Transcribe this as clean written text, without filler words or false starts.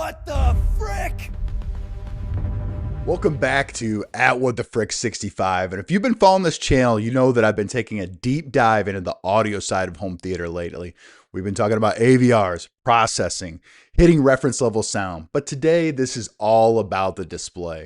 What the frick? Welcome back to At What the Frick 65. And if you've been following this channel, you know that I've been taking a deep dive into the audio side of home theater lately. We've been talking about AVRs, processing, hitting reference level sound. But today, this is all about the display.